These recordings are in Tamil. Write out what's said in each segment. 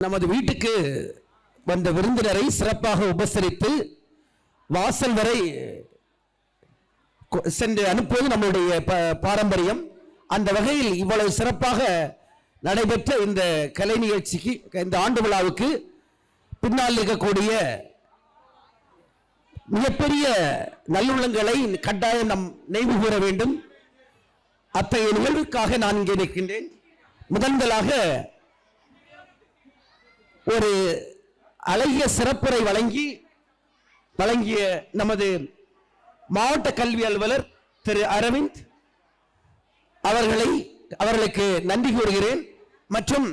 நமது வீட்டுக்கு வந்த விருந்தினரை சிறப்பாக உபசரித்து வாசல் வரை சென்று அனுப்புவது நம்முடைய பாரம்பரியம். அந்த வகையில் இவ்வளவு சிறப்பாக நடைபெற்ற இந்த கலை நிகழ்ச்சிக்கு, இந்த ஆண்டு விழாவுக்கு பின்னால் இருக்கக்கூடிய மிகப்பெரிய நல்லுள்ளங்களை கட்டாயம் நம் நினைவு கூற வேண்டும். அத்தகைய நிகழ்வுக்காக நான் இங்கே நிற்கின்றேன். முதன்களாக ஒரு அழகிய சிறப்புரை வழங்கிய நமது மாவட்ட கல்வி அலுவலர் திரு அரவிந்த் அவர்களுக்கு நன்றி கூறுகிறேன். மற்றும்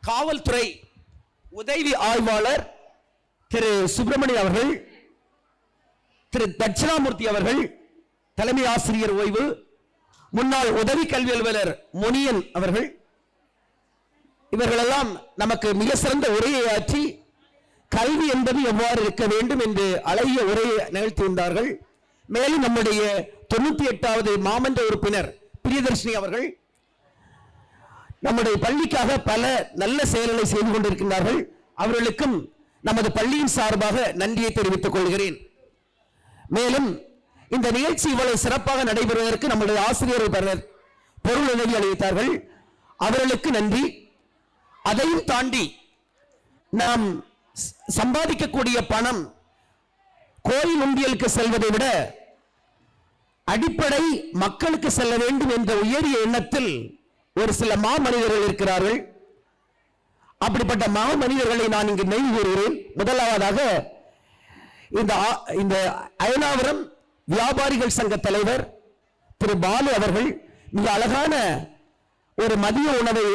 காவல்துறை உதவி ஆய்வாளர் திரு சுப்பிரமணியன் அவர்கள், திரு தட்சிணாமூர்த்தி அவர்கள் தலைமை ஆசிரியர் ஓய்வு, முன்னாள் உதவி கல்வி அலுவலர் முனியன் அவர்கள், இவர்களெல்லாம் நமக்கு மிக சிறந்த உரையை ஆற்றி கல்வி என்பது எவ்வாறு இருக்க வேண்டும் என்று அழகிய உரையை நிகழ்த்தியிருந்தார்கள். மேலும் நம்முடைய 98வது மாமன்ற உறுப்பினர் பிரியதர்ஷினி அவர்கள் நம்முடைய பள்ளிக்காக பல நல்ல செயல்களை செய்து கொண்டிருக்கின்றார்கள். அவர்களுக்கும் நமது பள்ளியின் சார்பாக நன்றியை தெரிவித்துக் கொள்கிறேன். மேலும் இந்த நிகழ்ச்சி இவ்வளவு சிறப்பாக நடைபெறுவதற்கு நம்முடைய ஆசிரியர்கள் பொருள் உதவி அளித்தார்கள். அவர்களுக்கு நன்றி. அதையும் தாண்டி நாம் சம்பாதிக்கக்கூடிய பணம் கோயில் உண்டியலுக்கு செல்வதை விட அடிப்படை மக்களுக்கு செல்ல வேண்டும் என்ற உயரிய எண்ணத்தில் ஒரு சில மாமனிதர்கள் இருக்கிறார்கள். அப்படிப்பட்ட மாமனிதர்களை நான் இங்கு நினைவு கூறுகிறேன். முதலாவதாக இந்த அயனாவரம் வியாபாரிகள் சங்க தலைவர் திரு பாலு அவர்கள் மிக அழகான ஒரு மதிய உணவை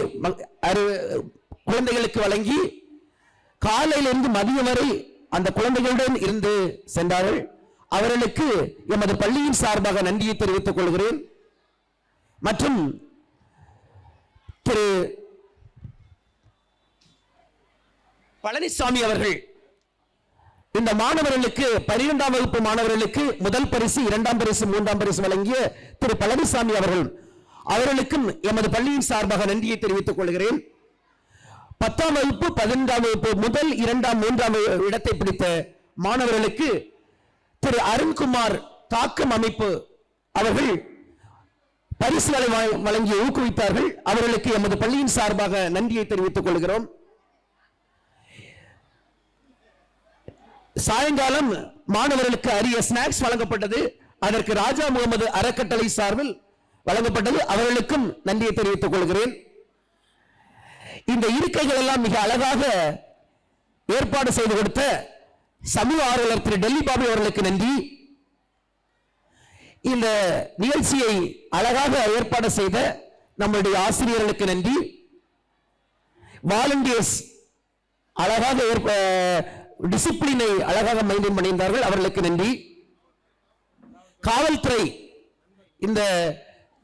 குழந்தைகளுக்கு வழங்கி காலையிலிருந்து மதியம் வரை அந்த குழந்தைகளுடன் இருந்து சென்றார்கள். அவர்களுக்கு எமது பள்ளியின் சார்பாக நன்றியை தெரிவித்துக் கொள்கிறேன். மற்றும் திரு பழனிசாமி அவர்கள் இந்த மாணவர்களுக்கு 12ஆம் வகுப்பு மாணவர்களுக்கு முதல் பரிசு, 2ஆம் பரிசு, 3ஆம் பரிசு வழங்கிய திரு பழனிசாமி அவர்களுக்கும் எமது பள்ளியின் சார்பாக நன்றியை தெரிவித்துக் கொள்கிறேன். 10ஆம் வகுப்பு, 11ஆம் வகுப்பு முதல் 2ஆம் 3ஆம் இடத்தை பிடித்த மாணவர்களுக்கு திரு அருண்குமார் தாக்கம் அமைப்பு அவர்கள் பரிசுகளை வழங்கி ஊக்குவித்தார்கள். அவர்களுக்கு எமது பள்ளியின் சார்பாக நன்றியை தெரிவித்துக் கொள்கிறோம். சாயங்காலம் மாணவர்களுக்கு அரிய ஸ்நாக்ஸ் வழங்கப்பட்டது. அதற்கு ராஜா முகமது அறக்கட்டளை சார்பில் வழங்கப்பட்டது. அவர்களுக்கும் நன்றியை தெரிவித்துக் கொள்கிறேன். இந்த இருக்கைகள் எல்லாம் மிக அழகாக ஏற்பாடு செய்து கொடுத்த சமூக ஆர்வலர் திரு டெல்லி பாபு அவர்களுக்கு நன்றி. இந்த நிகழ்ச்சியை அழகாக ஏற்பாடு செய்த நம்முடைய ஆசிரியர்களுக்கு நன்றி. வாலண்டியர்ஸ் அழகாக டிசிப்ளினை அழகாக மெயின்டைன் பண்ணியிருந்தார்கள். அவர்களுக்கு நன்றி. காவல்துறை இந்த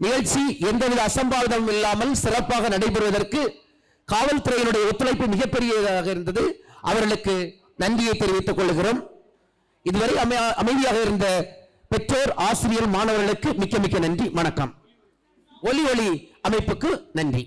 நிகழ்ச்சி எந்தவித அசம்பாவிதமும் இல்லாமல் சிறப்பாக நடைபெறுவதற்கு காவல்துறையினுடைய ஒத்துழைப்பு மிகப்பெரியதாக இருந்தது. அவர்களுக்கு நன்றியை தெரிவித்துக் கொள்கிறோம். இதுவரை அமைதியாக இருந்த பெற்றோர், ஆசிரியர், மாணவர்களுக்கு மிக்க மிக்க நன்றி. வணக்கம். ஒலி அமைப்புக்கு நன்றி.